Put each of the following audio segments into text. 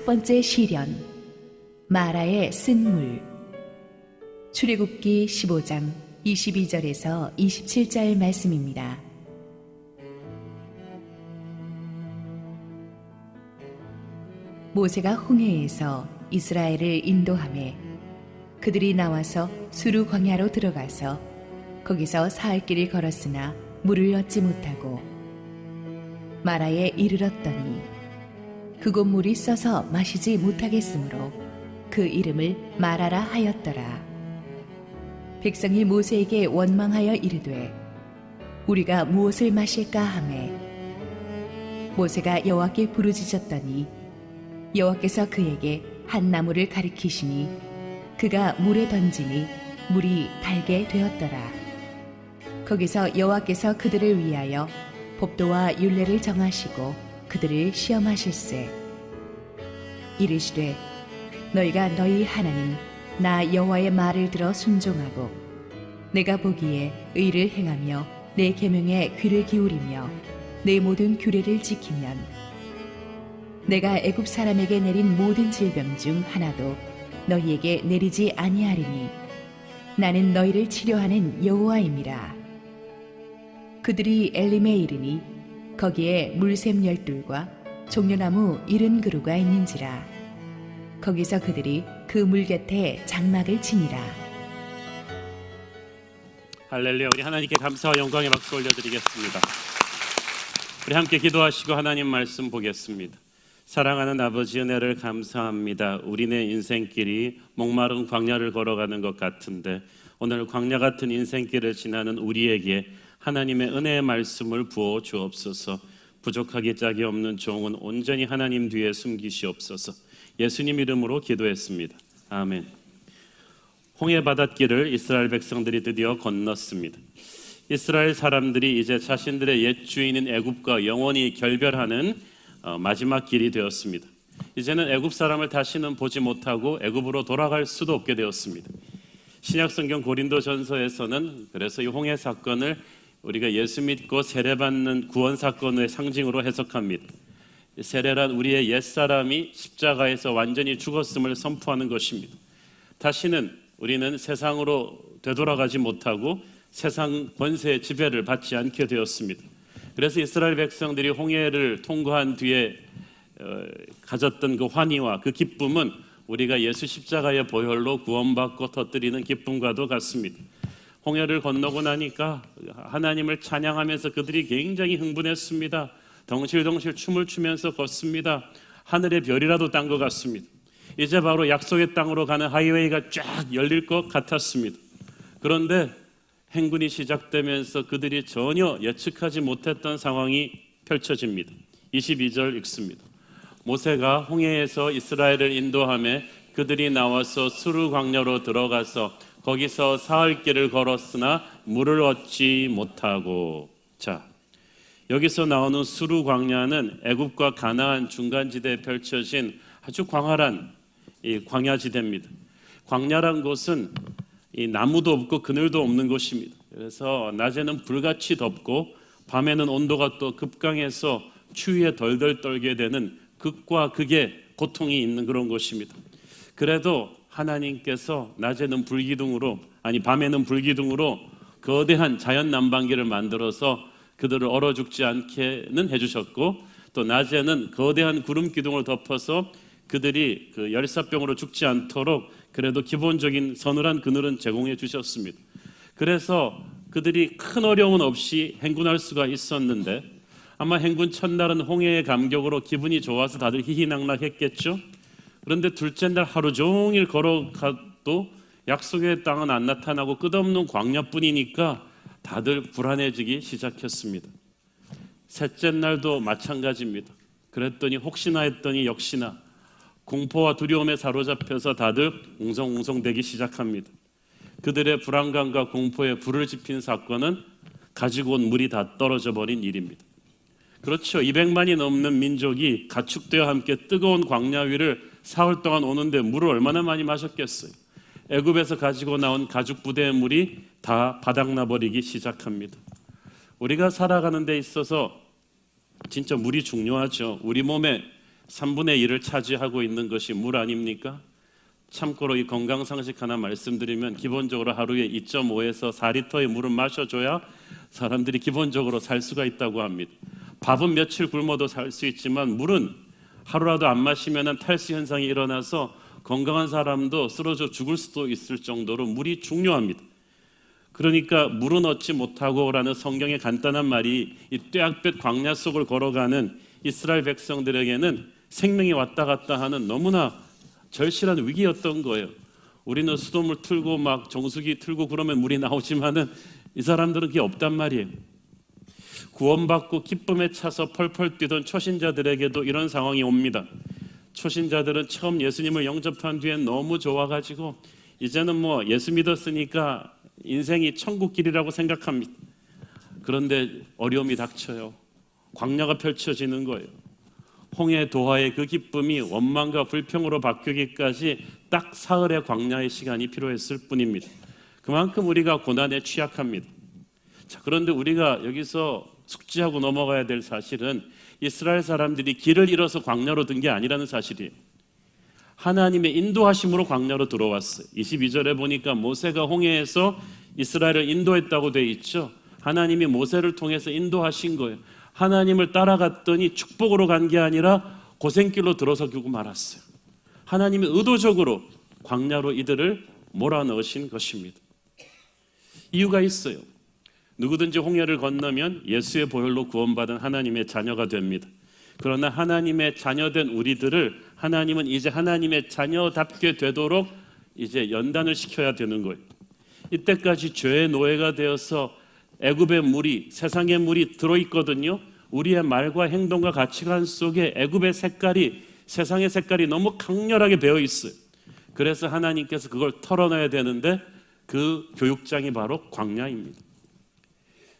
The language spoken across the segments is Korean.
첫 번째 시련, 마라의 쓴물. 출애굽기 15장 22절에서 27절 말씀입니다. 모세가 홍해에서 이스라엘을 인도하매 그들이 나와서 수르 광야로 들어가서 거기서 사흘 길을 걸었으나 물을 얻지 못하고 마라에 이르렀더니 그곳 물이 써서 마시지 못하겠으므로 그 이름을 마라라 하였더라. 백성이 모세에게 원망하여 이르되 우리가 무엇을 마실까 하매 모세가 여호와께 부르짖었더니 여호와께서 그에게 한 나무를 가리키시니 그가 물에 던지니 물이 달게 되었더라. 거기서 여호와께서 그들을 위하여 법도와 율례를 정하시고 그들을 시험하실세. 이르시되 너희가 너희 하나님 나 여호와의 말을 들어 순종하고 내가 보기에 의를 행하며 내 계명에 귀를 기울이며 내 모든 규례를 지키면 내가 애굽 사람에게 내린 모든 질병 중 하나도 너희에게 내리지 아니하리니 나는 너희를 치료하는 여호와임이라. 그들이 엘림에 이르니 거기에 물샘 12과 종려나무 70그루가 있는지라. 거기서 그들이 그 물 곁에 장막을 치니라. 할렐루야. 우리 하나님께 감사와 영광의 박수 올려드리겠습니다. 우리 함께 기도하시고 하나님 말씀 보겠습니다. 사랑하는 아버지, 은혜를 감사합니다. 우리네 인생길이 목마른 광야를 걸어가는 것 같은데 오늘 광야 같은 인생길을 지나는 우리에게 하나님의 은혜의 말씀을 부어 주옵소서. 부족하기 짝이 없는 종은 온전히 하나님 뒤에 숨기시옵소서. 예수님 이름으로 기도했습니다. 아멘. 홍해 바닷길을 이스라엘 백성들이 드디어 건넜습니다. 이스라엘 사람들이 이제 자신들의 옛 주인인 애굽과 영원히 결별하는 마지막 길이 되었습니다. 이제는 애굽 사람을 다시는 보지 못하고 애굽으로 돌아갈 수도 없게 되었습니다. 신약성경 고린도전서에서는 그래서 이 홍해 사건을 우리가 예수 믿고 세례받는 구원 사건의 상징으로 해석합니다. 세례란 우리의 옛사람이 십자가에서 완전히 죽었음을 선포하는 것입니다. 다시는 우리는 세상으로 되돌아가지 못하고 세상 권세의 지배를 받지 않게 되었습니다. 그래서 이스라엘 백성들이 홍해를 통과한 뒤에 가졌던 그 환희와 그 기쁨은 우리가 예수 십자가의 보혈로 구원받고 터뜨리는 기쁨과도 같습니다. 홍해를 건너고 나니까 하나님을 찬양하면서 그들이 굉장히 흥분했습니다. 덩실덩실 춤을 추면서 걷습니다. 하늘의 별이라도 딴 것 같습니다. 이제 바로 약속의 땅으로 가는 하이웨이가 쫙 열릴 것 같았습니다. 그런데 행군이 시작되면서 그들이 전혀 예측하지 못했던 상황이 펼쳐집니다. 22절 읽습니다. 모세가 홍해에서 이스라엘을 인도하며 그들이 나와서 수르 광야로 들어가서 거기서 사흘 길을 걸었으나 물을 얻지 못하고. 자, 여기서 나오는 수르 광야는 애굽과 가나안 중간지대에 펼쳐진 아주 광활한 이 광야지대입니다. 광야란 곳은 이 나무도 없고 그늘도 없는 곳입니다. 그래서 낮에는 불같이 덥고 밤에는 온도가 또 급강해서 추위에 덜덜 떨게 되는 극과 극의 고통이 있는 그런 곳입니다. 그래도 하나님께서 낮에는 불기둥으로 밤에는 불기둥으로 거대한 자연 난방기를 만들어서 그들을 얼어 죽지 않게는 해주셨고 또 낮에는 거대한 구름 기둥을 덮어서 그들이 그 열사병으로 죽지 않도록 그래도 기본적인 서늘한 그늘은 제공해 주셨습니다. 그래서 그들이 큰 어려움 없이 행군할 수가 있었는데 아마 행군 첫날은 홍해의 감격으로 기분이 좋아서 다들 희희낙낙했겠죠. 그런데 둘째 날 하루 종일 걸어가도 약속의 땅은 안 나타나고 끝없는 광야뿐이니까 다들 불안해지기 시작했습니다. 셋째 날도 마찬가지입니다. 그랬더니 혹시나 했더니 역시나 공포와 두려움에 사로잡혀서 다들 웅성웅성대기 시작합니다. 그들의 불안감과 공포에 불을 지핀 사건은 가지고 온 물이 다 떨어져 버린 일입니다. 그렇죠. 200만이 넘는 민족이 가축대와 함께 뜨거운 광야 위를 사흘 동안 오는데 물을 얼마나 많이 마셨겠어요. 애굽에서 가지고 나온 가죽 부대의 물이 다 바닥나 버리기 시작합니다. 우리가 살아가는 데 있어서 진짜 물이 중요하죠. 우리 몸에 3분의 1을 차지하고 있는 것이 물 아닙니까? 참고로 이 건강상식 하나 말씀드리면 기본적으로 하루에 2.5에서 4리터의 물은 마셔줘야 사람들이 기본적으로 살 수가 있다고 합니다. 밥은 며칠 굶어도 살 수 있지만 물은 하루라도 안 마시면 탈수 현상이 일어나서 건강한 사람도 쓰러져 죽을 수도 있을 정도로 물이 중요합니다. 그러니까 물은 얻지 못하고 라는 성경의 간단한 말이 이 뙤약볕 광야 속을 걸어가는 이스라엘 백성들에게는 생명이 왔다 갔다 하는 너무나 절실한 위기였던 거예요. 우리는 수돗물 틀고 막 정수기 틀고 그러면 물이 나오지만은 이 사람들은 그게 없단 말이에요. 구원받고 기쁨에 차서 펄펄 뛰던 초신자들에게도 이런 상황이 옵니다. 초신자들은 처음 예수님을 영접한 뒤엔 너무 좋아가지고 이제는 뭐 예수 믿었으니까 인생이 천국길이라고 생각합니다. 그런데 어려움이 닥쳐요. 광야가 펼쳐지는 거예요. 홍해 도하의 그 기쁨이 원망과 불평으로 바뀌기까지 딱 사흘의 광야의 시간이 필요했을 뿐입니다. 그만큼 우리가 고난에 취약합니다. 자, 그런데 우리가 여기서 숙지하고 넘어가야 될 사실은 이스라엘 사람들이 길을 잃어서 광야로 든 게 아니라는 사실이에요. 하나님의 인도하심으로 광야로 들어왔어요. 22절에 보니까 모세가 홍해에서 이스라엘을 인도했다고 되어 있죠. 하나님이 모세를 통해서 인도하신 거예요. 하나님을 따라갔더니 축복으로 간 게 아니라 고생길로 들어서고 말았어요. 하나님이 의도적으로 광야로 이들을 몰아넣으신 것입니다. 이유가 있어요. 누구든지 홍해를 건너면 예수의 보혈로 구원받은 하나님의 자녀가 됩니다. 그러나 하나님의 자녀된 우리들을 하나님은 이제 하나님의 자녀답게 되도록 이제 연단을 시켜야 되는 거예요. 이때까지 죄의 노예가 되어서 애굽의 물이, 세상의 물이 들어있거든요. 우리의 말과 행동과 가치관 속에 애굽의 색깔이, 세상의 색깔이 너무 강렬하게 배어 있어요. 그래서 하나님께서 그걸 털어놔야 되는데 그 교육장이 바로 광야입니다.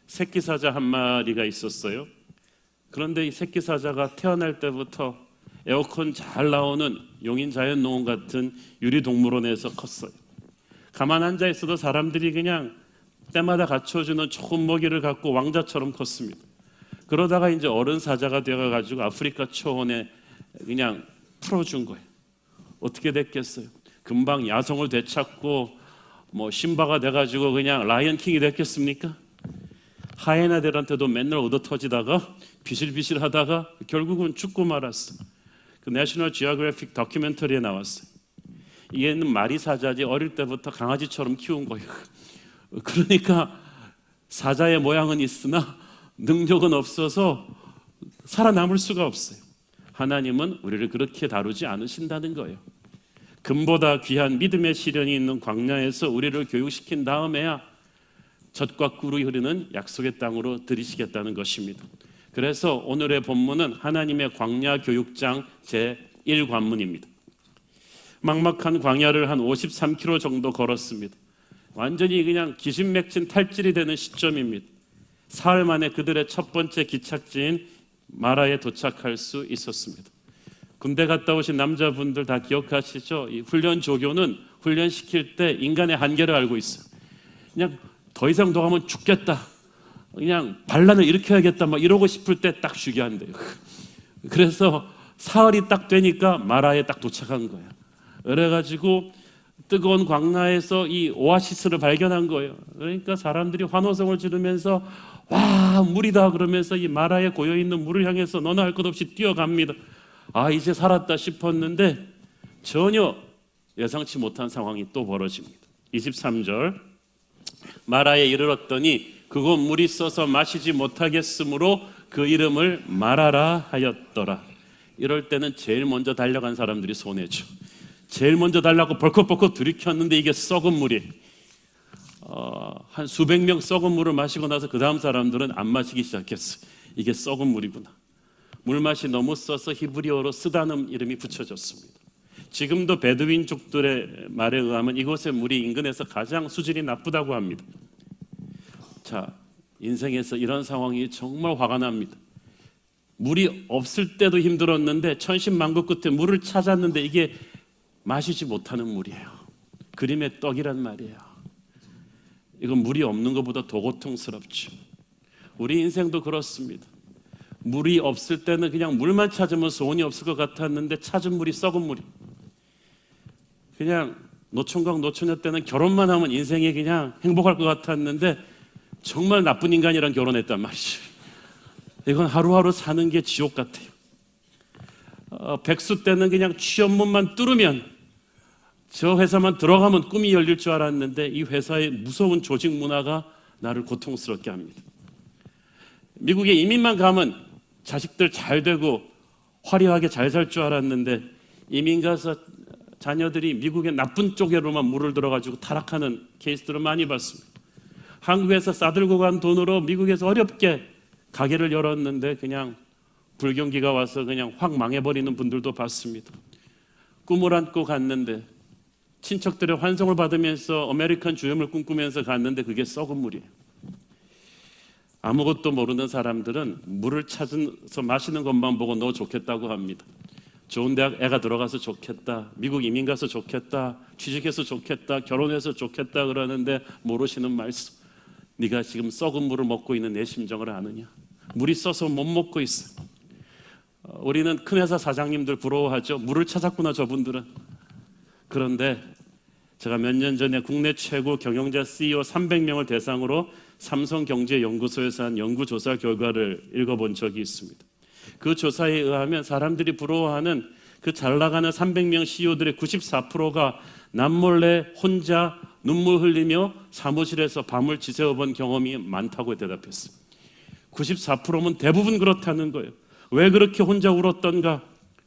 새끼 사자 한 마리가 있었어요. 그런데 이 새끼 사자가 태어날 때부터 에어컨 잘 나오는 용인자연농원 같은 유리동물원에서 컸어요. 가만 앉아 있어도 사람들이 그냥 때마다 갖춰주는 좋은 먹이를 갖고 왕자처럼 컸습니다. 그러다가 이제 어른 사자가 되어가지고 아프리카 초원에 그냥 풀어준 거예요. 어떻게 됐겠어요? 금방 야성을 되찾고 뭐 신바가 돼가지고 그냥 라이언킹이 됐겠습니까? 하이에나들한테도 맨날 얻어터지다가 비실비실하다가 결국은 죽고 말았어. 그 내셔널 지오그래픽 다큐멘터리에 나왔어요. 얘는 마리 사자지 어릴 때부터 강아지처럼 키운 거예요. 그러니까 사자의 모양은 있으나 능력은 없어서 살아남을 수가 없어요. 하나님은 우리를 그렇게 다루지 않으신다는 거예요. 금보다 귀한 믿음의 시련이 있는 광야에서 우리를 교육시킨 다음에야 젖과 꿀이 흐르는 약속의 땅으로 들이시겠다는 것입니다. 그래서 오늘의 본문은 하나님의 광야 교육장 제1관문입니다. 막막한 광야를 한 53km 정도 걸었습니다. 완전히 그냥 기진맥진 탈질이 되는 시점입니다. 사흘 만에 그들의 첫 번째 기착지인 마라에 도착할 수 있었습니다. 군대 갔다 오신 남자분들 다 기억하시죠? 이 훈련 조교는 훈련시킬 때 인간의 한계를 알고 있어요. 그냥 더 이상 더 가면 죽겠다, 그냥 반란을 일으켜야겠다 막 이러고 싶을 때 딱 쉬게 한대요. 그래서 사흘이 딱 되니까 마라에 딱 도착한 거예요. 그래가지고 뜨거운 광야에서 이 오아시스를 발견한 거예요. 그러니까 사람들이 환호성을 지르면서 와 물이다 그러면서 이 마라에 고여있는 물을 향해서 너나 할 것 없이 뛰어갑니다. 아 이제 살았다 싶었는데 전혀 예상치 못한 상황이 또 벌어집니다. 23절 마라에 이르렀더니 그곳 물이 써서 마시지 못하겠으므로 그 이름을 마라라 하였더라. 이럴 때는 제일 먼저 달려간 사람들이 손해죠. 제일 먼저 달라고 벌컥벌컥 들이켰는데 이게 썩은 물이 한 수백 명 썩은 물을 마시고 나서 그 다음 사람들은 안 마시기 시작했어요. 이게 썩은 물이구나. 물맛이 너무 써서 히브리어로 스다눔 이름이 붙여졌습니다. 지금도 베두인족들의 말에 의하면 이곳의 물이 인근에서 가장 수질이 나쁘다고 합니다. 자, 인생에서 이런 상황이 정말 화가 납니다. 물이 없을 때도 힘들었는데 천신만고 끝에 물을 찾았는데 이게 마시지 못하는 물이에요. 그림의 떡이란 말이에요. 이건 물이 없는 것보다 더 고통스럽죠. 우리 인생도 그렇습니다. 물이 없을 때는 그냥 물만 찾으면 소원이 없을 것 같았는데 찾은 물이 썩은 물이. 그냥 노총각 노처녀 때는 결혼만 하면 인생이 그냥 행복할 것 같았는데 정말 나쁜 인간이랑 결혼했단 말이죠. 이건 하루하루 사는 게 지옥 같아요. 백수 때는 그냥 취업문만 뚫으면 저 회사만 들어가면 꿈이 열릴 줄 알았는데 이 회사의 무서운 조직 문화가 나를 고통스럽게 합니다. 미국에 이민만 가면 자식들 잘 되고 화려하게 잘 살 줄 알았는데 이민 가서 자녀들이 미국의 나쁜 쪽으로만 물을 들어가지고 타락하는 케이스들을 많이 봤습니다. 한국에서 싸들고 간 돈으로 미국에서 어렵게 가게를 열었는데 그냥 불경기가 와서 그냥 확 망해버리는 분들도 봤습니다. 꿈을 안고 갔는데 친척들의 환송을 받으면서 아메리칸 주염을 꿈꾸면서 갔는데 그게 썩은 물이에요. 아무것도 모르는 사람들은 물을 찾아서 마시는 것만 보고 너 좋겠다고 합니다. 좋은 대학 애가 들어가서 좋겠다, 미국 이민 가서 좋겠다, 취직해서 좋겠다, 결혼해서 좋겠다 그러는데 모르시는 말씀. 네가 지금 썩은 물을 먹고 있는 내 심정을 아느냐? 물이 써서 못 먹고 있어. 우리는 큰 회사 사장님들 부러워하죠. 물을 찾았구나 저분들은. 그런데 제가 몇 년 전에 국내 최고 경영자 CEO 300명을 대상으로 삼성경제연구소에서 한 연구조사 결과를 읽어본 적이 있습니다. 그 조사에 의하면 사람들이 부러워하는 그 잘나가는 300명 CEO들의 94%가 남몰래 혼자 눈물 흘리며 사무실에서 밤을 지새워본 경험이 많다고 대답했습니다. 94%면 대부분 그렇다는 거예요. 왜 그렇게 혼자 울었던가?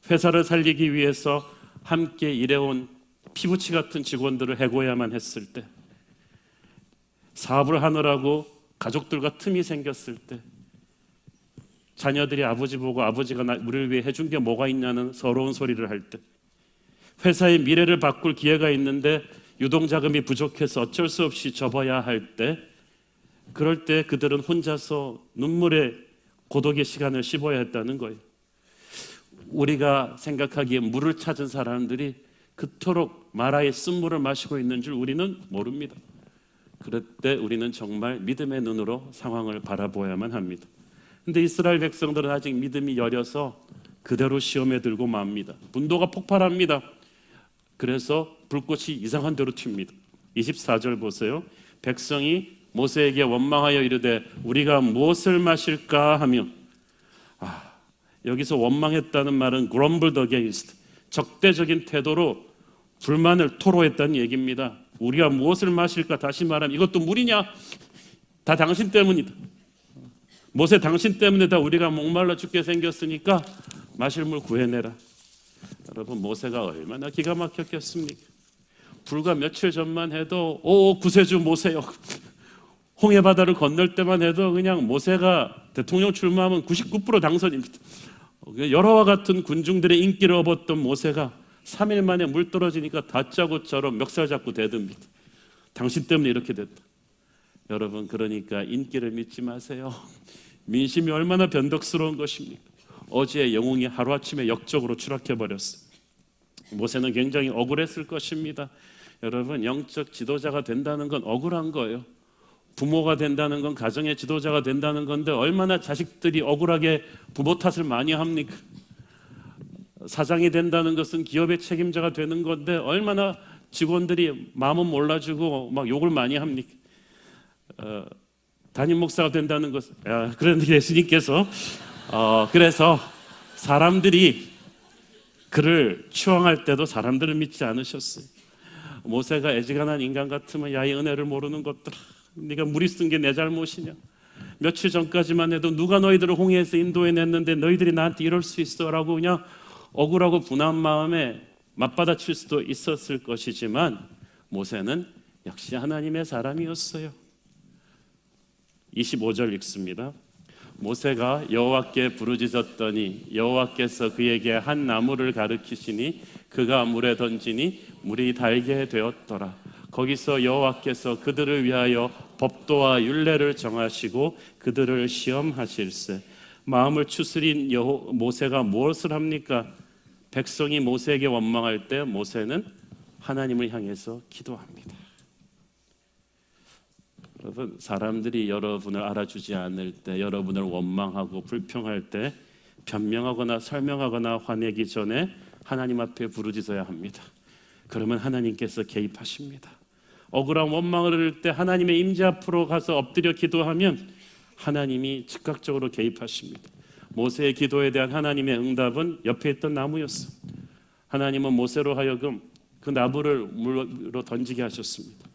회사를 살리기 위해서 함께 일해온 피부치 같은 직원들을 해고해야만 했을 때, 사업을 하느라고 가족들과 틈이 생겼을 때, 자녀들이 아버지 보고 아버지가 우리를 위해 해준 게 뭐가 있냐는 서러운 소리를 할 때, 회사의 미래를 바꿀 기회가 있는데 유동자금이 부족해서 어쩔 수 없이 접어야 할 때, 그럴 때 그들은 혼자서 눈물의 고독의 시간을 씹어야 했다는 거예요. 우리가 생각하기에 물을 찾은 사람들이 그토록 마라의 쓴물을 마시고 있는 줄 우리는 모릅니다. 그럴 때 우리는 정말 믿음의 눈으로 상황을 바라보아야만 합니다. 근데 이스라엘 백성들은 아직 믿음이 여려서 그대로 시험에 들고 맙니다. 분노가 폭발합니다. 그래서 불꽃이 이상한 데로 튑니다. 24절 보세요. 백성이 모세에게 원망하여 이르되 우리가 무엇을 마실까 하며, 여기서 원망했다는 말은 grumbled against, 적대적인 태도로 불만을 토로했다는 얘기입니다. 우리가 무엇을 마실까? 다시 말하면 이것도 물이냐? 다 당신 때문이다. 모세 당신 때문에 다 우리가 목말라 죽게 생겼으니까 마실 물 구해내라. 여러분, 모세가 얼마나 기가 막혔겠습니까? 불과 며칠 전만 해도 구세주 모세요. 홍해 바다를 건널 때만 해도 그냥 모세가 대통령 출마하면 99% 당선입니다. 여러와 같은 군중들의 인기를 얻었던 모세가 3일 만에 물 떨어지니까 다짜고처럼 멱살 잡고 대듭니다. 당신 때문에 이렇게 됐다. 여러분, 그러니까 인기를 믿지 마세요. 민심이 얼마나 변덕스러운 것입니까? 어제의 영웅이 하루아침에 역적으로 추락해버렸어요. 모세는 굉장히 억울했을 것입니다. 여러분, 영적 지도자가 된다는 건 억울한 거예요. 부모가 된다는 건 가정의 지도자가 된다는 건데 얼마나 자식들이 억울하게 부모 탓을 많이 합니까? 사장이 된다는 것은 기업의 책임자가 되는 건데 얼마나 직원들이 마음은 몰라주고 막 욕을 많이 합니까? 담임 목사가 된다는 것은 그런데 예수님께서 그래서 사람들이 그를 추앙할 때도 사람들을 믿지 않으셨어요. 모세가 애지간한 인간 같으면 야, 이 은혜를 모르는 것들아, 네가 물이 쓴 게 내 잘못이냐? 며칠 전까지만 해도 누가 너희들을 홍해에서 인도해냈는데 너희들이 나한테 이럴 수 있어? 라고 그냥 억울하고 분한 마음에 맞받아칠 수도 있었을 것이지만 모세는 역시 하나님의 사람이었어요. 25절 읽습니다. 모세가 여호와께 부르짖었더니 여호와께서 그에게 한 나무를 가르치시니 그가 물에 던지니 물이 달게 되었더라. 거기서 여호와께서 그들을 위하여 법도와 율례를 정하시고 그들을 시험하실세. 마음을 추스린 모세가 무엇을 합니까? 백성이 모세에게 원망할 때 모세는 하나님을 향해서 기도합니다. 여러분, 사람들이 여러분을 알아주지 않을 때, 여러분을 원망하고 불평할 때 변명하거나 설명하거나 화내기 전에 하나님 앞에 부르짖어야 합니다. 그러면 하나님께서 개입하십니다. 억울한 원망을 들을 때 하나님의 임재 앞으로 가서 엎드려 기도하면 하나님이 즉각적으로 개입하십니다. 모세의 기도에 대한 하나님의 응답은 옆에 있던 나무였어. 하나님은 모세로 하여금 그 나무를 물로 던지게 하셨습니다.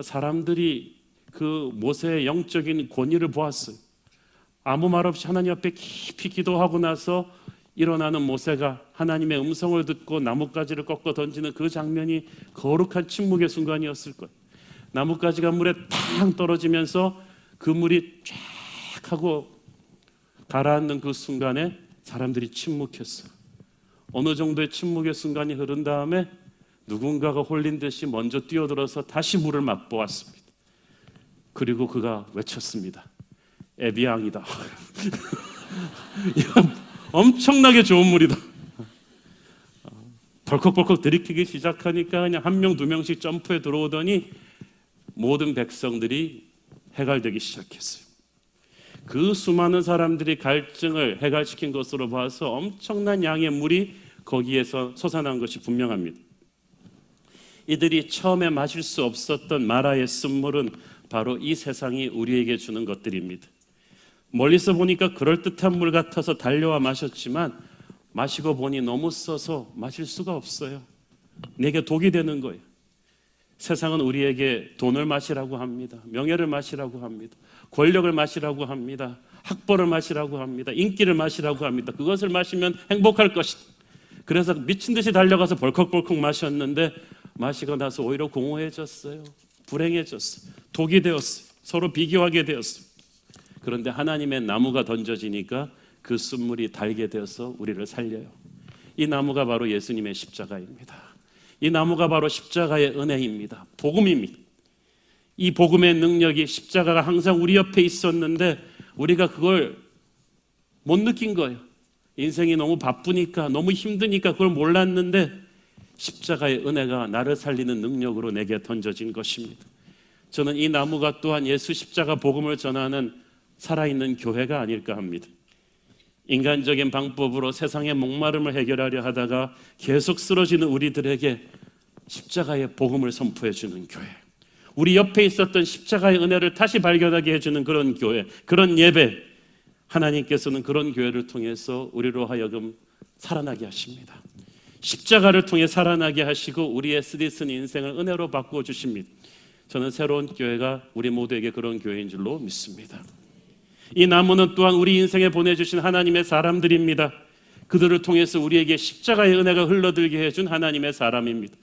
사람들이 그 모세의 영적인 권위를 보았어요. 아무 말 없이 하나님 앞에 깊이 기도하고 나서 일어나는 모세가 하나님의 음성을 듣고 나뭇가지를 꺾어 던지는 그 장면이 거룩한 침묵의 순간이었을 거예요. 나뭇가지가 물에 탕 떨어지면서 그 물이 쫙 하고 가라앉는 그 순간에 사람들이 침묵했어요. 어느 정도의 침묵의 순간이 흐른 다음에 누군가가 홀린 듯이 먼저 뛰어들어서 다시 물을 맛보았습니다. 그리고 그가 외쳤습니다. 에비앙이다. 엄청나게 좋은 물이다. 벌컥벌컥 들이키기 시작하니까 그냥 한 명, 두 명씩 점프해 들어오더니 모든 백성들이 해갈되기 시작했어요. 그 수많은 사람들이 갈증을 해갈시킨 것으로 봐서 엄청난 양의 물이 거기에서 솟아난 것이 분명합니다. 이들이 처음에 마실 수 없었던 마라의 쓴물은 바로 이 세상이 우리에게 주는 것들입니다. 멀리서 보니까 그럴듯한 물 같아서 달려와 마셨지만 마시고 보니 너무 써서 마실 수가 없어요. 내게 독이 되는 거예요. 세상은 우리에게 돈을 마시라고 합니다. 명예를 마시라고 합니다. 권력을 마시라고 합니다. 학벌을 마시라고 합니다. 인기를 마시라고 합니다. 그것을 마시면 행복할 것이다. 그래서 미친 듯이 달려가서 벌컥벌컥 마셨는데 마시고 나서 오히려 공허해졌어요. 불행해졌어요. 독이 되었어요. 서로 비교하게 되었어요. 그런데 하나님의 나무가 던져지니까 그 쓴물이 달게 되어서 우리를 살려요. 이 나무가 바로 예수님의 십자가입니다. 이 나무가 바로 십자가의 은혜입니다. 복음입니다. 이 복음의 능력이 십자가가 항상 우리 옆에 있었는데 우리가 그걸 못 느낀 거예요. 인생이 너무 바쁘니까 너무 힘드니까 그걸 몰랐는데 십자가의 은혜가 나를 살리는 능력으로 내게 던져진 것입니다. 저는 이 나무가 또한 예수 십자가 복음을 전하는 살아있는 교회가 아닐까 합니다. 인간적인 방법으로 세상의 목마름을 해결하려 하다가 계속 쓰러지는 우리들에게 십자가의 복음을 선포해 주는 교회, 우리 옆에 있었던 십자가의 은혜를 다시 발견하게 해주는 그런 교회, 그런 예배, 하나님께서는 그런 교회를 통해서 우리로 하여금 살아나게 하십니다. 십자가를 통해 살아나게 하시고 우리의 쓰디쓴 인생을 은혜로 바꾸어 주십니다. 저는 새로운 교회가 우리 모두에게 그런 교회인 줄로 믿습니다. 이 나무는 또한 우리 인생에 보내주신 하나님의 사람들입니다. 그들을 통해서 우리에게 십자가의 은혜가 흘러들게 해준 하나님의 사람입니다.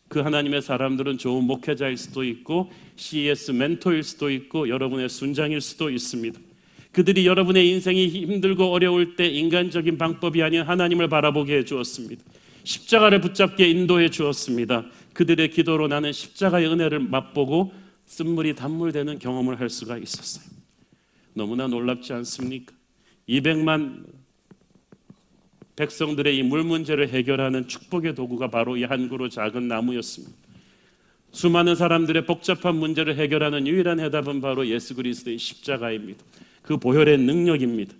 그 하나님의 사람들은 좋은 목회자일 수도 있고 CES 멘토일 수도 있고 여러분의 순장일 수도 있습니다. 그들이 여러분의 인생이 힘들고 어려울 때 인간적인 방법이 아닌 하나님을 바라보게 해주었습니다. 십자가를 붙잡게 인도해 주었습니다. 그들의 기도로 나는 십자가의 은혜를 맛보고 쓴물이 단물되는 경험을 할 수가 있었어요. 너무나 놀랍지 않습니까? 200만 백성들의 이 물 문제를 해결하는 축복의 도구가 바로 이 한 그루 작은 나무였습니다. 수많은 사람들의 복잡한 문제를 해결하는 유일한 해답은 바로 예수 그리스도의 십자가입니다. 그 보혈의 능력입니다.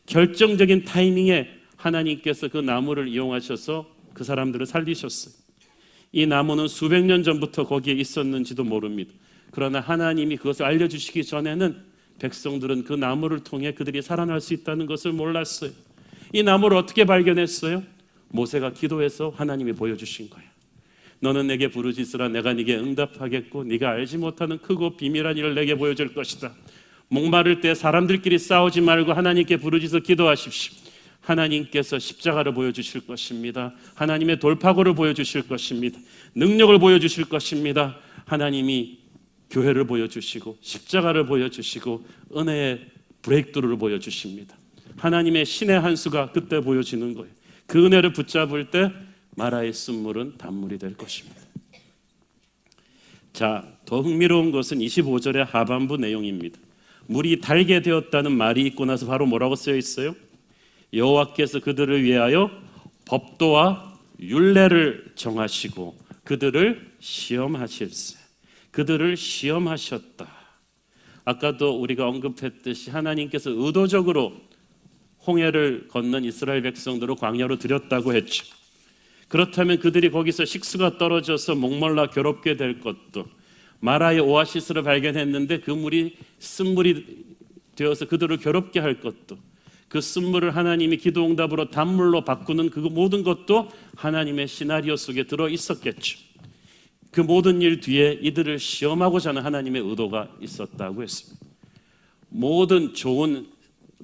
결정적인 타이밍에 하나님께서 그 나무를 이용하셔서 그 사람들을 살리셨어요. 이 나무는 수백 년 전부터 거기에 있었는지도 모릅니다. 그러나 하나님이 그것을 알려주시기 전에는 백성들은 그 나무를 통해 그들이 살아날 수 있다는 것을 몰랐어요. 이 나무를 어떻게 발견했어요? 모세가 기도해서 하나님이 보여주신 거예요. 너는 내게 부르짖으라 내가 네게 응답하겠고 네가 알지 못하는 크고 비밀한 일을 내게 보여줄 것이다. 목마를 때 사람들끼리 싸우지 말고 하나님께 부르짖어 기도하십시오. 하나님께서 십자가를 보여주실 것입니다. 하나님의 돌파구를 보여주실 것입니다. 능력을 보여주실 것입니다. 하나님이 교회를 보여주시고 십자가를 보여주시고 은혜의 브레이크드루를 보여주십니다. 하나님의 신의 한 수가 그때 보여지는 거예요. 그 은혜를 붙잡을 때 마라의 쓴물은 단물이 될 것입니다. 자, 더 흥미로운 것은 25절의 하반부 내용입니다. 물이 달게 되었다는 말이 있고 나서 바로 뭐라고 쓰여 있어요? 여호와께서 그들을 위하여 법도와 율례를 정하시고 그들을 시험하실세. 그들을 시험하셨다. 아까도 우리가 언급했듯이 하나님께서 의도적으로 홍해를 건넌 이스라엘 백성들을 광야로 들였다고 했죠. 그렇다면 그들이 거기서 식수가 떨어져서 목말라 괴롭게 될 것도, 마라의 오아시스를 발견했는데 그 물이 쓴물이 되어서 그들을 괴롭게 할 것도, 그 쓴물을 하나님이 기도응답으로 단물로 바꾸는 그 모든 것도 하나님의 시나리오 속에 들어 있었겠죠. 그 모든 일 뒤에 이들을 시험하고자 하는 하나님의 의도가 있었다고 했습니다. 모든 좋은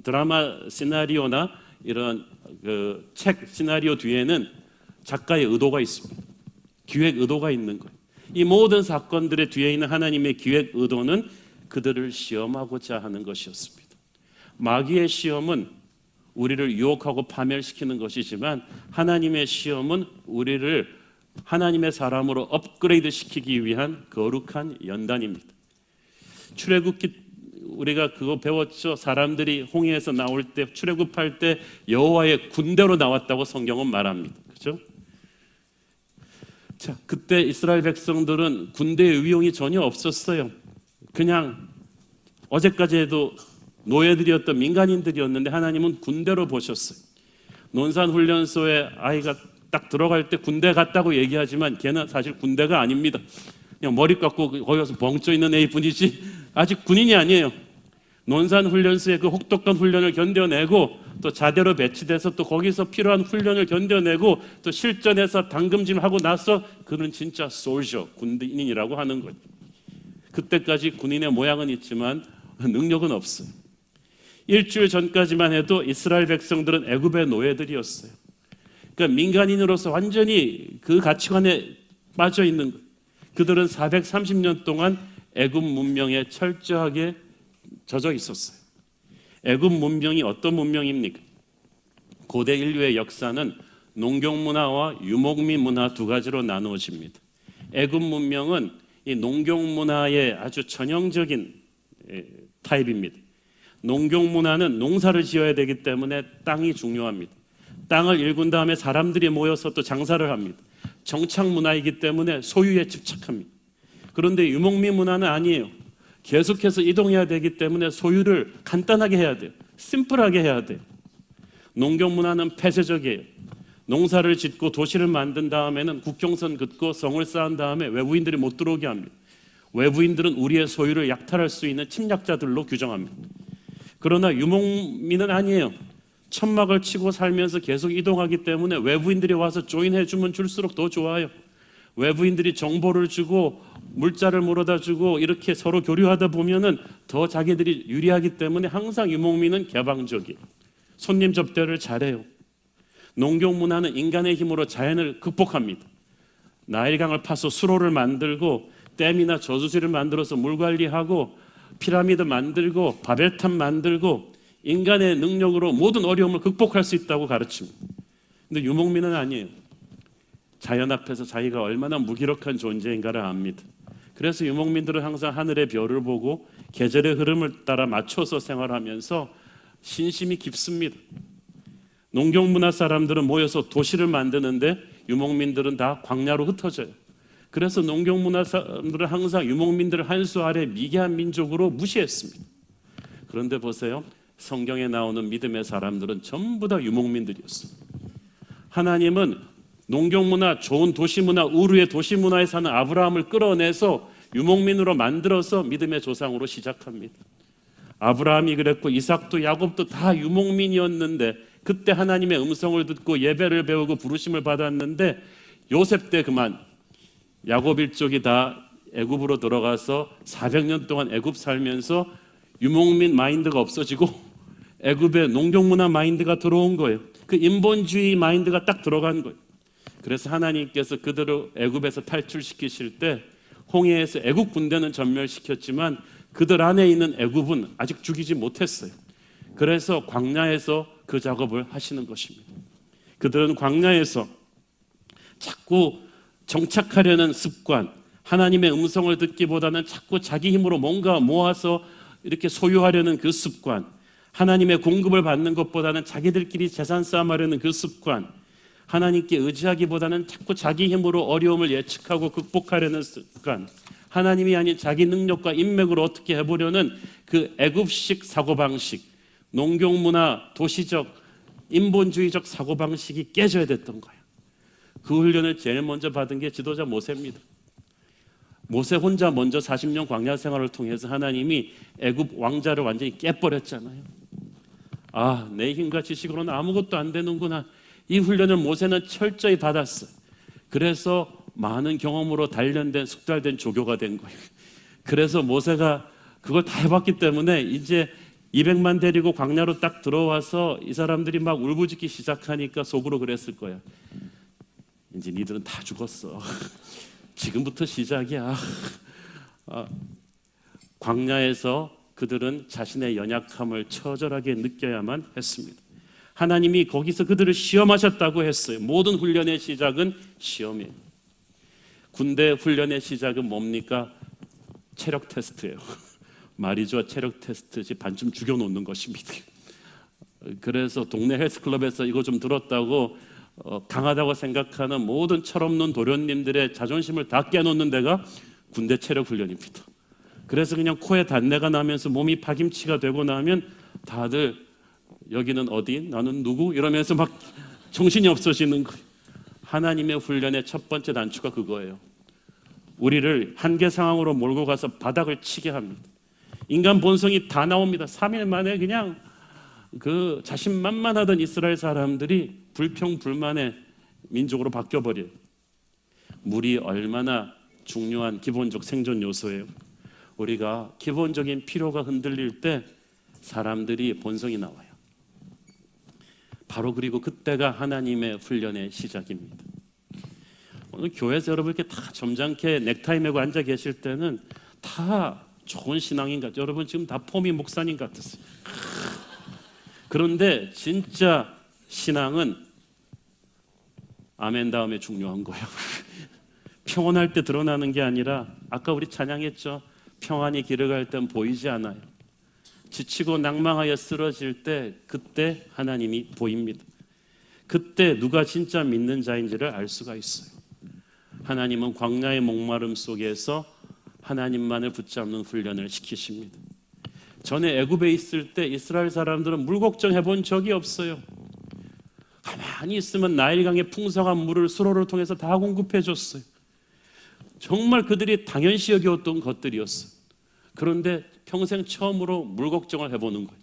드라마 시나리오나 이런 그 책 시나리오 뒤에는 작가의 의도가 있습니다. 기획 의도가 있는 거예요. 이 모든 사건들의 뒤에 있는 하나님의 기획 의도는 그들을 시험하고자 하는 것이었습니다. 마귀의 시험은 우리를 유혹하고 파멸시키는 것이지만 하나님의 시험은 우리를 하나님의 사람으로 업그레이드 시키기 위한 거룩한 연단입니다. 출애굽기 우리가 그거 배웠죠. 사람들이 홍해에서 나올 때 출애굽할 때 여호와의 군대로 나왔다고 성경은 말합니다. 그렇죠? 자, 그때 이스라엘 백성들은 군대의 위용이 전혀 없었어요. 그냥 어제까지 해도 노예들이었던 민간인들이었는데 하나님은 군대로 보셨어요. 논산훈련소에 아이가 딱 들어갈 때 군대 갔다고 얘기하지만 걔는 사실 군대가 아닙니다. 그냥 머리 깎고 거기 가서 벙쪄 있는 애일 뿐이지 아직 군인이 아니에요. 논산훈련소의 그 혹독한 훈련을 견뎌내고 또 자대로 배치돼서 또 거기서 필요한 훈련을 견뎌내고 또 실전에서 당금질하고 나서 그는 진짜 솔저, 군인이라고 하는 거예요. 그때까지 군인의 모양은 있지만 능력은 없어요. 일주일 전까지만 해도 이스라엘 백성들은 애굽의 노예들이었어요. 그러니까 민간인으로서 완전히 그 가치관에 빠져 있는 거예요. 그들은 430년 동안 애굽 문명에 철저하게 젖어 있었어요. 애굽 문명이 어떤 문명입니까? 고대 인류의 역사는 농경 문화와 유목민 문화 두 가지로 나누어집니다. 애굽 문명은 이 농경 문화의 아주 전형적인 타입입니다. 농경 문화는 농사를 지어야 되기 때문에 땅이 중요합니다. 땅을 일군 다음에 사람들이 모여서 또 장사를 합니다. 정착 문화이기 때문에 소유에 집착합니다. 그런데 유목민 문화는 아니에요. 계속해서 이동해야 되기 때문에 소유를 간단하게 해야 돼요. 심플하게 해야 돼요. 농경 문화는 폐쇄적이에요. 농사를 짓고 도시를 만든 다음에는 국경선 긋고 성을 쌓은 다음에 외부인들이 못 들어오게 합니다. 외부인들은 우리의 소유를 약탈할 수 있는 침략자들로 규정합니다. 그러나 유목민은 아니에요. 천막을 치고 살면서 계속 이동하기 때문에 외부인들이 와서 조인해주면 줄수록 더 좋아요. 외부인들이 정보를 주고 물자를 물어다 주고 이렇게 서로 교류하다 보면은 더 자기들이 유리하기 때문에 항상 유목민은 개방적이에요. 손님 접대를 잘해요. 농경 문화는 인간의 힘으로 자연을 극복합니다. 나일강을 파서 수로를 만들고 댐이나 저수지를 만들어서 물 관리하고 피라미드 만들고 바벨탑 만들고 인간의 능력으로 모든 어려움을 극복할 수 있다고 가르칩니다. 근데 유목민은 아니에요. 자연 앞에서 자기가 얼마나 무기력한 존재인가를 압니다. 그래서 유목민들은 항상 하늘의 별을 보고 계절의 흐름을 따라 맞춰서 생활하면서 신심이 깊습니다. 농경문화 사람들은 모여서 도시를 만드는데 유목민들은 다 광야로 흩어져요. 그래서 농경문화 사람들은 항상 유목민들을 한 수 아래 미개한 민족으로 무시했습니다. 그런데 보세요. 성경에 나오는 믿음의 사람들은 전부 다 유목민들이었어요. 하나님은 농경문화, 좋은 도시문화, 우르의 도시문화에 사는 아브라함을 끌어내서 유목민으로 만들어서 믿음의 조상으로 시작합니다. 아브라함이 그랬고 이삭도 야곱도 다 유목민이었는데 그때 하나님의 음성을 듣고 예배를 배우고 부르심을 받았는데 요셉 때 그만 야곱 일족이 다 애굽으로 들어가서 400년 동안 애굽 살면서 유목민 마인드가 없어지고 애굽의 농경문화 마인드가 들어온 거예요. 그 인본주의 마인드가 딱 들어간 거예요. 그래서 하나님께서 그들을 애굽에서 탈출시키실 때 홍해에서 애굽 군대는 전멸시켰지만 그들 안에 있는 애굽은 아직 죽이지 못했어요. 그래서 광야에서 그 작업을 하시는 것입니다. 그들은 광야에서 자꾸 정착하려는 습관, 하나님의 음성을 듣기보다는 자꾸 자기 힘으로 뭔가 모아서 이렇게 소유하려는 그 습관, 하나님의 공급을 받는 것보다는 자기들끼리 재산 싸움하려는 그 습관, 하나님께 의지하기보다는 자꾸 자기 힘으로 어려움을 예측하고 극복하려는 습관, 하나님이 아닌 자기 능력과 인맥으로 어떻게 해보려는 그 애굽식 사고방식, 농경문화, 도시적, 인본주의적 사고방식이 깨져야 됐던 거예요. 그 훈련을 제일 먼저 받은 게 지도자 모세입니다. 모세 혼자 먼저 40년 광야 생활을 통해서 하나님이 애굽 왕자를 완전히 깨버렸잖아요. 아, 내 힘과 지식으로는 아무것도 안 되는구나. 이 훈련을 모세는 철저히 받았어요. 그래서 많은 경험으로 단련된 숙달된 조교가 된 거예요. 그래서 모세가 그걸 다 해봤기 때문에 이제 200만 데리고 광야로 딱 들어와서 이 사람들이 막 울부짖기 시작하니까 속으로 그랬을 거야. 이제 니들은 다 죽었어. 지금부터 시작이야. 광야에서 그들은 자신의 연약함을 처절하게 느껴야만 했습니다. 하나님이 거기서 그들을 시험하셨다고 했어요. 모든 훈련의 시작은 시험이에요. 군대 훈련의 시작은 뭡니까? 체력 테스트예요. 말이죠. 체력 테스트, 반쯤 죽여놓는 것입니다. 그래서 동네 헬스클럽에서 이거 좀 들었다고 강하다고 생각하는 모든 철없는 도련님들의 자존심을 다 깨놓는 데가 군대 체력 훈련입니다. 그래서 그냥 코에 단내가 나면서 몸이 파김치가 되고 나면 다들 여기는 어디? 나는 누구? 이러면서 막 정신이 없어지는 거예요. 하나님의 훈련의 첫 번째 단추가 그거예요. 우리를 한계 상황으로 몰고 가서 바닥을 치게 합니다. 인간 본성이 다 나옵니다. 3일 만에 그냥 그 자신만만하던 이스라엘 사람들이 불평불만의 민족으로 바뀌어버려요. 물이 얼마나 중요한 기본적 생존 요소예요. 우리가 기본적인 필요가 흔들릴 때 사람들이 본성이 나와요. 바로 그리고 그때가 하나님의 훈련의 시작입니다. 오늘 교회에서 여러분 이렇게 다 점잖게 넥타이 메고 앉아 계실 때는 다 좋은 신앙인 같아요. 여러분 지금 다 폼이 목사님 같으세요. 그런데 진짜 신앙은 아멘 다음에 중요한 거예요. 평온할 때 드러나는 게 아니라 아까 우리 찬양했죠. 평안히 길을 갈 땐 보이지 않아요. 지치고 낭망하여 쓰러질 때 그때 하나님이 보입니다. 그때 누가 진짜 믿는 자인지를 알 수가 있어요. 하나님은 광야의 목마름 속에서 하나님만을 붙잡는 훈련을 시키십니다. 전에 애굽에 있을 때 이스라엘 사람들은 물 걱정해 본 적이 없어요. 가만히 있으면 나일강의 풍성한 물을 수로를 통해서 다 공급해 줬어요. 정말 그들이 당연시 여겨왔던 것들이었어요. 그런데 평생 처음으로 물 걱정을 해보는 거예요.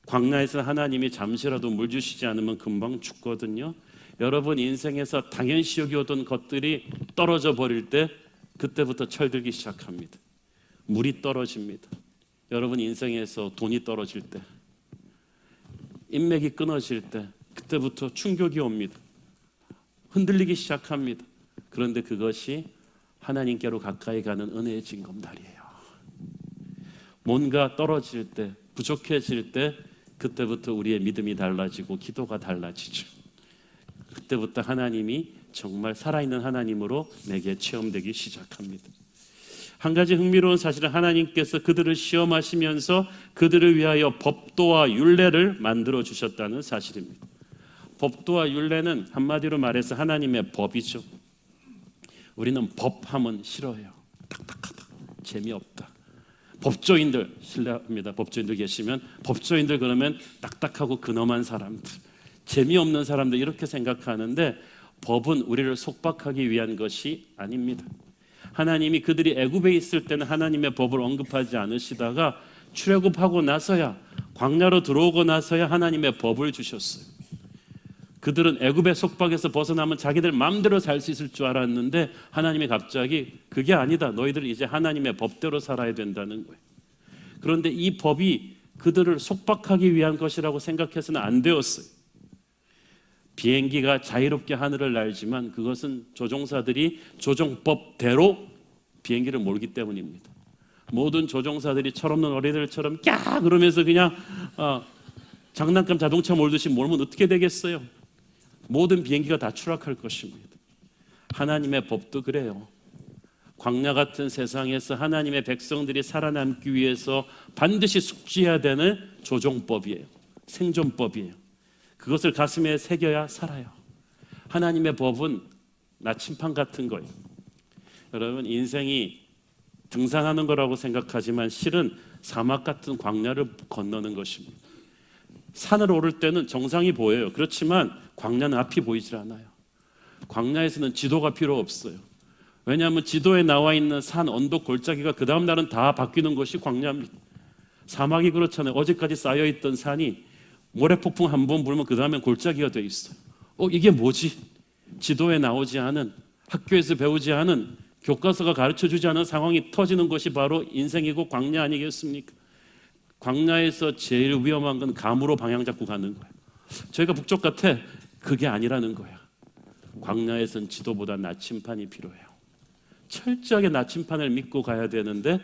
광야에서 하나님이 잠시라도 물 주시지 않으면 금방 죽거든요. 여러분 인생에서 당연시 여겨왔던 것들이 떨어져 버릴 때 그때부터 철들기 시작합니다. 물이 떨어집니다. 여러분 인생에서 돈이 떨어질 때, 인맥이 끊어질 때 그때부터 충격이 옵니다. 흔들리기 시작합니다. 그런데 그것이 하나님께로 가까이 가는 은혜의 징검다리예요. 뭔가 떨어질 때, 부족해질 때 그때부터 우리의 믿음이 달라지고 기도가 달라지죠. 그때부터 하나님이 정말 살아있는 하나님으로 내게 체험되기 시작합니다. 한 가지 흥미로운 사실은 하나님께서 그들을 시험하시면서 그들을 위하여 법도와 율례를 만들어 주셨다는 사실입니다. 법도와 율례는 한마디로 말해서 하나님의 법이죠. 우리는 법하면 싫어해요. 딱딱하다, 재미없다. 법조인들, 실례합니다. 법조인들 계시면 법조인들 그러면 딱딱하고 근엄한 사람들, 재미없는 사람들 이렇게 생각하는데 법은 우리를 속박하기 위한 것이 아닙니다. 하나님이 그들이 애굽에 있을 때는 하나님의 법을 언급하지 않으시다가 출애굽하고 나서야, 광야로 들어오고 나서야 하나님의 법을 주셨어요. 그들은 애굽의 속박에서 벗어나면 자기들 마음대로 살 수 있을 줄 알았는데 하나님이 갑자기 그게 아니다. 너희들 이제 하나님의 법대로 살아야 된다는 거예요. 그런데 이 법이 그들을 속박하기 위한 것이라고 생각해서는 안 되었어요. 비행기가 자유롭게 하늘을 날지만 그것은 조종사들이 조종법대로 비행기를 몰기 때문입니다. 모든 조종사들이 철없는 어린애들처럼 꺄 그러면서 그냥 장난감 자동차 몰듯이 몰면 어떻게 되겠어요? 모든 비행기가 다 추락할 것입니다. 하나님의 법도 그래요. 광야 같은 세상에서 하나님의 백성들이 살아남기 위해서 반드시 숙지해야 되는 조종법이에요. 생존법이에요. 그것을 가슴에 새겨야 살아요. 하나님의 법은 나침판 같은 거예요. 여러분, 인생이 등산하는 거라고 생각하지만 실은 사막 같은 광야를 건너는 것입니다. 산을 오를 때는 정상이 보여요. 그렇지만 광야는 앞이 보이질 않아요. 광야에서는 지도가 필요 없어요. 왜냐하면 지도에 나와 있는 산, 언덕, 골짜기가 그 다음 날은 다 바뀌는 것이 광야입니다. 사막이 그렇잖아요. 어제까지 쌓여있던 산이 모래폭풍 한 번 불면 그 다음엔 골짜기가 돼 있어요. 이게 뭐지? 지도에 나오지 않은, 학교에서 배우지 않은, 교과서가 가르쳐주지 않은 상황이 터지는 것이 바로 인생이고 광야 아니겠습니까? 광야에서 제일 위험한 건 감으로 방향 잡고 가는 거예요. 저희가 북쪽 같아. 그게 아니라는 거야. 광야에선 지도보다 나침판이 필요해요. 철저하게 나침판을 믿고 가야 되는데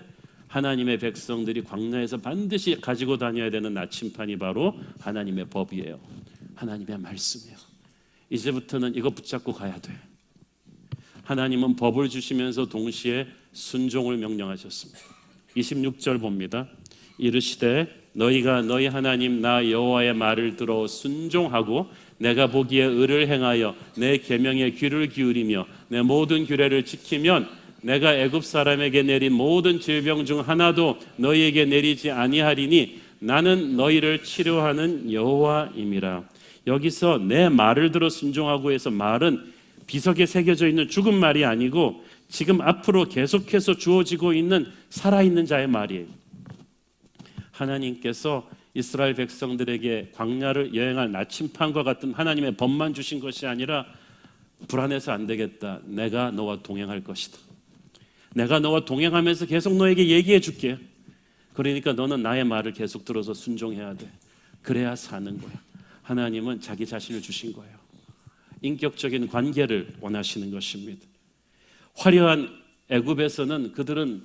하나님의 백성들이 광야에서 반드시 가지고 다녀야 되는 나침판이 바로 하나님의 법이에요. 하나님의 말씀이에요. 이제부터는 이거 붙잡고 가야 돼. 하나님은 법을 주시면서 동시에 순종을 명령하셨습니다. 26절 봅니다. 이르시되 너희가 너희 하나님 나 여호와의 말을 들어 순종하고 내가 보기에 의를 행하여 내 계명에 귀를 기울이며 내 모든 규례를 지키면 내가 애굽 사람에게 내린 모든 질병 중 하나도 너희에게 내리지 아니하리니 나는 너희를 치료하는 여호와임이라. 여기서 내 말을 들어 순종하고 해서 말은 비석에 새겨져 있는 죽은 말이 아니고 지금 앞으로 계속해서 주어지고 있는 살아있는 자의 말이에요. 하나님께서 이스라엘 백성들에게 광야를 여행할 나침판과 같은 하나님의 법만 주신 것이 아니라 불안해서 안 되겠다. 내가 너와 동행할 것이다. 내가 너와 동행하면서 계속 너에게 얘기해 줄게. 그러니까 너는 나의 말을 계속 들어서 순종해야 돼. 그래야 사는 거야. 하나님은 자기 자신을 주신 거예요. 인격적인 관계를 원하시는 것입니다. 화려한 애굽에서는 그들은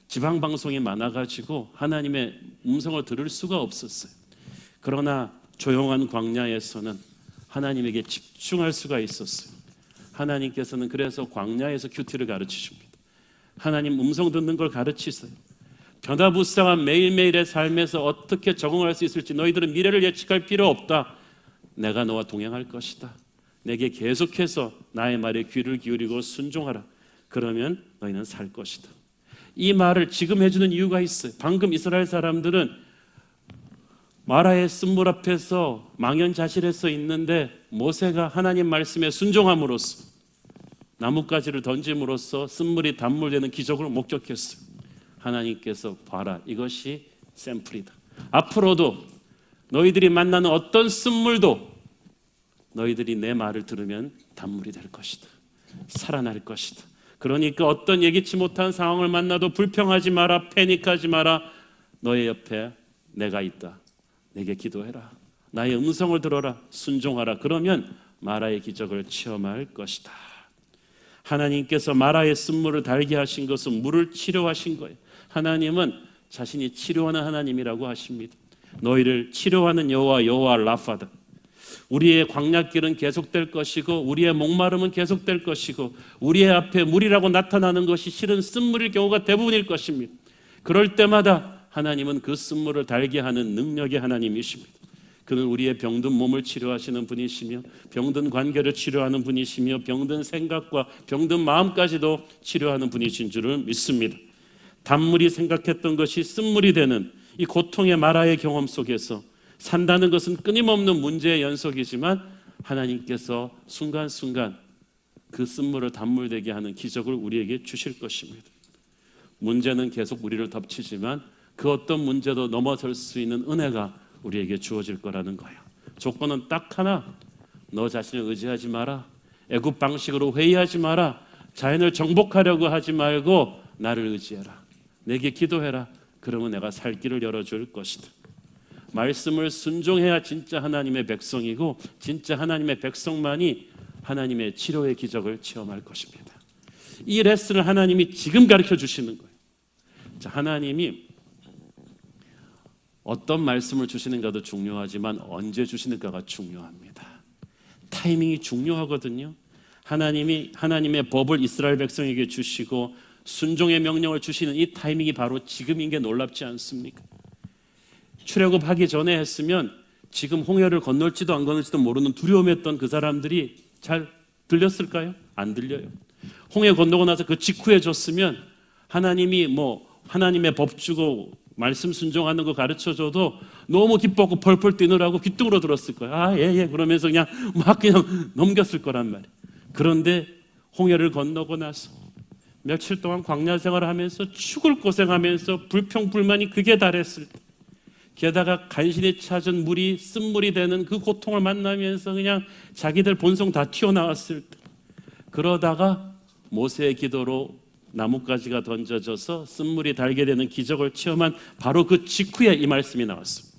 지방방송이 많아가지고 하나님의 음성을 들을 수가 없었어요. 그러나 조용한 광야에서는 하나님에게 집중할 수가 있었어요. 하나님께서는 그래서 광야에서 큐티를 가르치십니다. 하나님 음성 듣는 걸 가르치세요. 변화무쌍한 매일매일의 삶에서 어떻게 적응할 수 있을지 너희들은 미래를 예측할 필요 없다. 내가 너와 동행할 것이다. 내게 계속해서 나의 말에 귀를 기울이고 순종하라. 그러면 너희는 살 것이다. 이 말을 지금 해주는 이유가 있어요. 방금 이스라엘 사람들은 마라의 쓴물 앞에서 망연자실해서 있는데 모세가 하나님 말씀에 순종함으로써 나뭇가지를 던짐으로써 쓴물이 단물되는 기적을 목격했어요. 하나님께서 봐라, 이것이 샘플이다. 앞으로도 너희들이 만나는 어떤 쓴물도 너희들이 내 말을 들으면 단물이 될 것이다. 살아날 것이다. 그러니까 어떤 예기치 못한 상황을 만나도 불평하지 마라, 패닉하지 마라. 너의 옆에 내가 있다. 내게 기도해라. 나의 음성을 들어라. 순종하라. 그러면 마라의 기적을 체험할 것이다. 하나님께서 마라의 쓴물을 달게 하신 것은 물을 치료하신 거예요. 하나님은 자신이 치료하는 하나님이라고 하십니다. 너희를 치료하는 여호와 라파다. 우리의 광야길은 계속될 것이고 우리의 목마름은 계속될 것이고 우리의 앞에 물이라고 나타나는 것이 실은 쓴물일 경우가 대부분일 것입니다. 그럴 때마다 하나님은 그 쓴물을 달게 하는 능력의 하나님이십니다. 그는 우리의 병든 몸을 치료하시는 분이시며 병든 관계를 치료하는 분이시며 병든 생각과 병든 마음까지도 치료하는 분이신 줄을 믿습니다. 단물이 생각했던 것이 쓴물이 되는 이 고통의 마라의 경험 속에서 산다는 것은 끊임없는 문제의 연속이지만 하나님께서 순간순간 그 쓴물을 단물되게 하는 기적을 우리에게 주실 것입니다. 문제는 계속 우리를 덮치지만 그 어떤 문제도 넘어설 수 있는 은혜가 우리에게 주어질 거라는 거예요. 조건은 딱 하나. 너 자신을 의지하지 마라. 애굽 방식으로 회의하지 마라. 자연을 정복하려고 하지 말고 나를 의지해라. 내게 기도해라. 그러면 내가 살 길을 열어줄 것이다. 말씀을 순종해야 진짜 하나님의 백성이고 진짜 하나님의 백성만이 하나님의 치료의 기적을 체험할 것입니다. 이 레슨을 하나님이 지금 가르쳐 주시는 거예요. 자, 하나님이 어떤 말씀을 주시는가도 중요하지만 언제 주시는가가 중요합니다. 타이밍이 중요하거든요. 하나님이 하나님의 법을 이스라엘 백성에게 주시고 순종의 명령을 주시는 이 타이밍이 바로 지금인 게 놀랍지 않습니까? 출애굽하기 전에 했으면 지금 홍해를 건널지도 안 건널지도 모르는 두려움했던 그 사람들이 잘 들렸을까요? 안 들려요. 홍해 건너고 나서 그 직후에 줬으면 하나님이 하나님의 법 주고 말씀 순종하는 거 가르쳐줘도 너무 기뻐하고 펄펄 뛰느라고 귀뚱으로 들었을 거야. 예, 그러면서 그냥 넘겼을 거란 말이야. 그런데 홍해를 건너고 나서 며칠 동안 광야 생활을 하면서 죽을 고생하면서 불평불만이 극에 달했을 때, 게다가 간신히 찾은 물이 쓴물이 되는 그 고통을 만나면서 그냥 자기들 본성 다 튀어나왔을 때, 그러다가 모세의 기도로 나뭇가지가 던져져서 쓴물이 달게 되는 기적을 체험한 바로 그 직후에 이 말씀이 나왔습니다.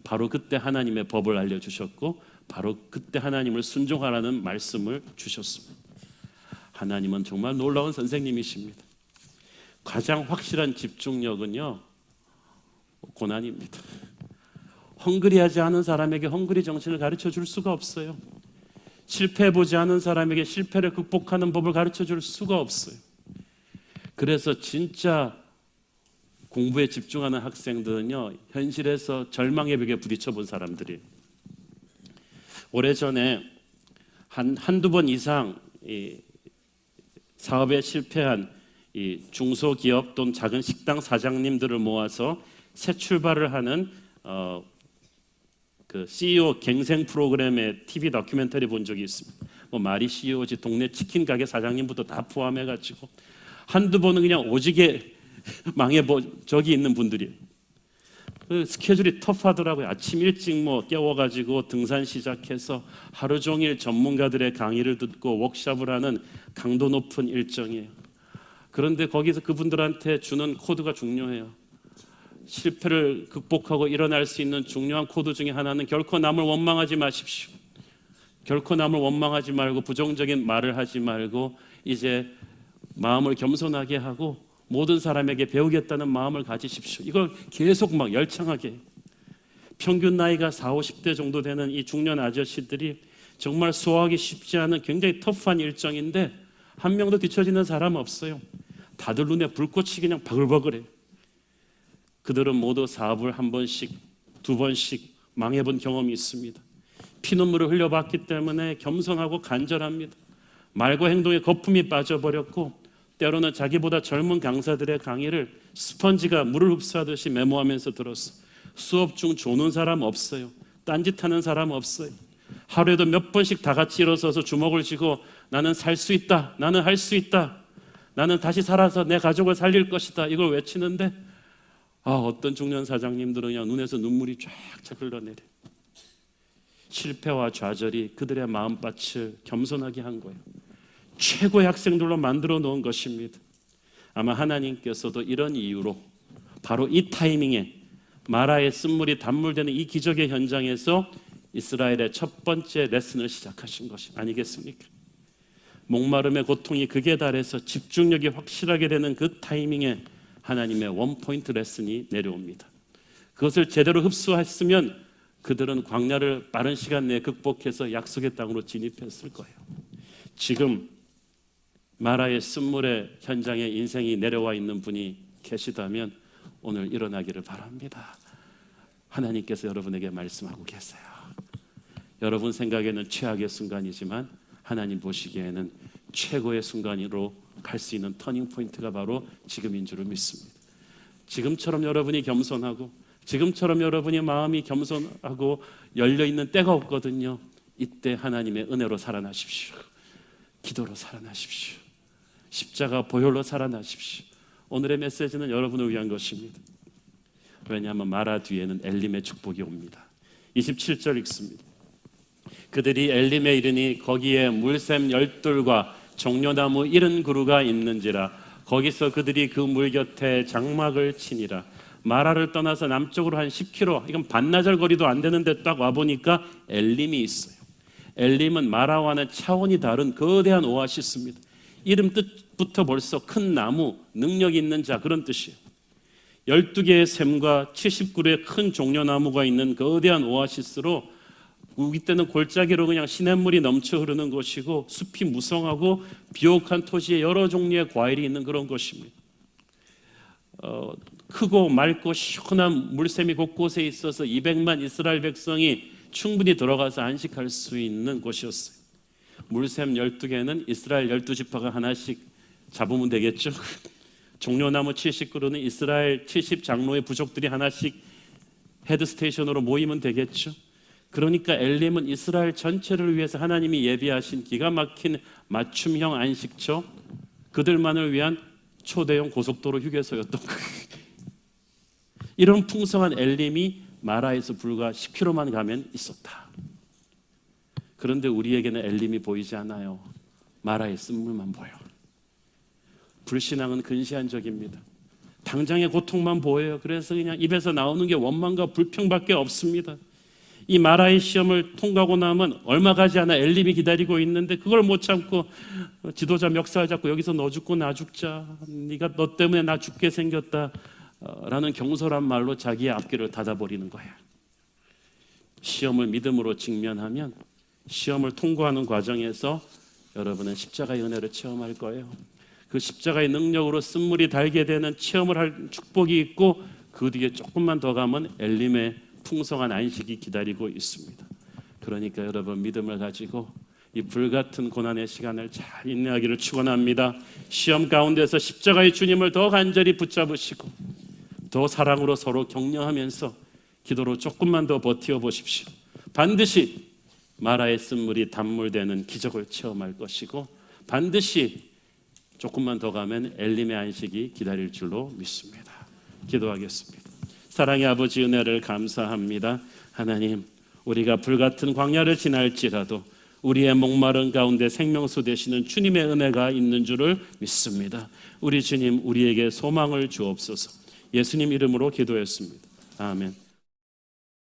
바로 그때 하나님의 법을 알려주셨고 바로 그때 하나님을 순종하라는 말씀을 주셨습니다. 하나님은 정말 놀라운 선생님이십니다. 가장 확실한 집중력은요, 고난입니다. 헝그리하지 않은 사람에게 헝그리 정신을 가르쳐 줄 수가 없어요. 실패해보지 않은 사람에게 실패를 극복하는 법을 가르쳐 줄 수가 없어요. 그래서 진짜 공부에 집중하는 학생들은요, 현실에서 절망의 벽에 부딪혀 본 사람들이 오래전에 한두 번 이상 이 사업에 실패한 이 중소기업 또는 작은 식당 사장님들을 모아서 새 출발을 하는 그 CEO 갱생 프로그램의 TV 다큐멘터리 본 적이 있습니다. 말이 CEO지 동네 치킨 가게 사장님부터 다 포함해가지고 한두 번은 그냥 오지게 망해본 적이 있는 분들이. 그 스케줄이 터프하더라고요. 아침 일찍 깨워가지고 등산 시작해서 하루 종일 전문가들의 강의를 듣고 워크숍을 하는 강도 높은 일정이에요. 그런데 거기서 그분들한테 주는 코드가 중요해요. 실패를 극복하고 일어날 수 있는 중요한 코드 중에 하나는 결코 남을 원망하지 마십시오. 결코 남을 원망하지 말고 부정적인 말을 하지 말고 이제 마음을 겸손하게 하고 모든 사람에게 배우겠다는 마음을 가지십시오. 이걸 계속 열창하게 해요. 평균 나이가 40, 50대 정도 되는 이 중년 아저씨들이 정말 소화하기 쉽지 않은 굉장히 터프한 일정인데 한 명도 뒤처지는 사람 없어요. 다들 눈에 불꽃이 그냥 바글바글해요. 그들은 모두 사업을 한 번씩, 두 번씩 망해본 경험이 있습니다. 피눈물을 흘려봤기 때문에 겸손하고 간절합니다. 말과 행동에 거품이 빠져버렸고 때로는 자기보다 젊은 강사들의 강의를 스펀지가 물을 흡수하듯이 메모하면서 들었어. 수업 중 조는 사람 없어요. 딴짓하는 사람 없어요. 하루에도 몇 번씩 다 같이 일어서서 주먹을 쥐고 나는 살 수 있다. 나는 할 수 있다. 나는 다시 살아서 내 가족을 살릴 것이다. 이걸 외치는데 어떤 중년 사장님들은 그냥 눈에서 눈물이 쫙쫙 흘러내려. 실패와 좌절이 그들의 마음밭을 겸손하게 한 거예요. 최고의 학생들로 만들어 놓은 것입니다. 아마 하나님께서도 이런 이유로 바로 이 타이밍에 마라의 쓴물이 단물되는 이 기적의 현장에서 이스라엘의 첫 번째 레슨을 시작하신 것이 아니겠습니까? 목마름의 고통이 극에 달해서 집중력이 확실하게 되는 그 타이밍에 하나님의 원포인트 레슨이 내려옵니다. 그것을 제대로 흡수했으면 그들은 광야를 빠른 시간 내에 극복해서 약속의 땅으로 진입했을 거예요. 지금 마라의 쓴물의 현장에 인생이 내려와 있는 분이 계시다면 오늘 일어나기를 바랍니다. 하나님께서 여러분에게 말씀하고 계세요. 여러분 생각에는 최악의 순간이지만 하나님 보시기에는 최고의 순간으로 갈 수 있는 터닝 포인트가 바로 지금인 줄을 믿습니다. 지금처럼 여러분이 겸손하고 지금처럼 여러분이 마음이 겸손하고 열려있는 때가 없거든요. 이때 하나님의 은혜로 살아나십시오. 기도로 살아나십시오. 십자가 보혈로 살아나십시오. 오늘의 메시지는 여러분을 위한 것입니다. 왜냐하면 마라 뒤에는 엘림의 축복이 옵니다. 27절 읽습니다. 그들이 엘림에 이르니 거기에 물샘 10돌과 종려나무 70그루가 있는지라 거기서 그들이 그 물 곁에 장막을 치니라. 마라를 떠나서 남쪽으로 한 10km, 이건 반나절 거리도 안 되는데 딱 와보니까 엘림이 있어요. 엘림은 마라와는 차원이 다른 거대한 오아시스입니다. 이름 뜻부터 벌써 큰 나무, 능력 있는 자 그런 뜻이에요. 12개의 샘과 70그루의 큰 종려나무가 있는 거대한 오아시스로 이때는 골짜기로 그냥 시냇물이 넘쳐 흐르는 곳이고 숲이 무성하고 비옥한 토지에 여러 종류의 과일이 있는 그런 곳입니다. 크고 맑고 시원한 물샘이 곳곳에 있어서 200만 이스라엘 백성이 충분히 들어가서 안식할 수 있는 곳이었어요. 물샘 12개는 이스라엘 12지파가 하나씩 잡으면 되겠죠. 종려나무 70그루는 이스라엘 70장로의 부족들이 하나씩 헤드스테이션으로 모이면 되겠죠. 그러니까 엘림은 이스라엘 전체를 위해서 하나님이 예비하신 기가 막힌 맞춤형 안식처, 그들만을 위한 초대형 고속도로 휴게소였던 거예요. 이런 풍성한 엘림이 마라에서 불과 10km만 가면 있었다. 그런데 우리에게는 엘림이 보이지 않아요. 마라의 쓴물만 보여. 불신앙은 근시안적입니다. 당장의 고통만 보여요. 그래서 그냥 입에서 나오는 게 원망과 불평밖에 없습니다. 이 마라의 시험을 통과하고 나면 얼마 가지 않아 엘림이 기다리고 있는데 그걸 못 참고 지도자 멱살 잡고 여기서 너 죽고 나 죽자, 네가 너 때문에 나 죽게 생겼다 라는 경솔한 말로 자기의 앞길을 닫아버리는 거예요. 시험을 믿음으로 직면하면 시험을 통과하는 과정에서 여러분은 십자가의 은혜를 체험할 거예요. 그 십자가의 능력으로 쓴물이 달게 되는 체험을 할 축복이 있고 그 뒤에 조금만 더 가면 엘림의 풍성한 안식이 기다리고 있습니다. 그러니까 여러분 믿음을 가지고 이 불같은 고난의 시간을 잘 인내하기를 축원합니다. 시험 가운데서 십자가의 주님을 더 간절히 붙잡으시고 더 사랑으로 서로 격려하면서 기도로 조금만 더 버티어 보십시오. 반드시 마라의 쓴물이 단물되는 기적을 체험할 것이고 반드시 조금만 더 가면 엘림의 안식이 기다릴 줄로 믿습니다. 기도하겠습니다. 사랑의 아버지 은혜를 감사합니다. 하나님, 우리가 불같은 광야를 지날지라도 우리의 목마른 가운데 생명수 되시는 주님의 은혜가 있는 줄을 믿습니다. 우리 주님, 우리에게 소망을 주옵소서. 예수님 이름으로 기도했습니다. 아멘.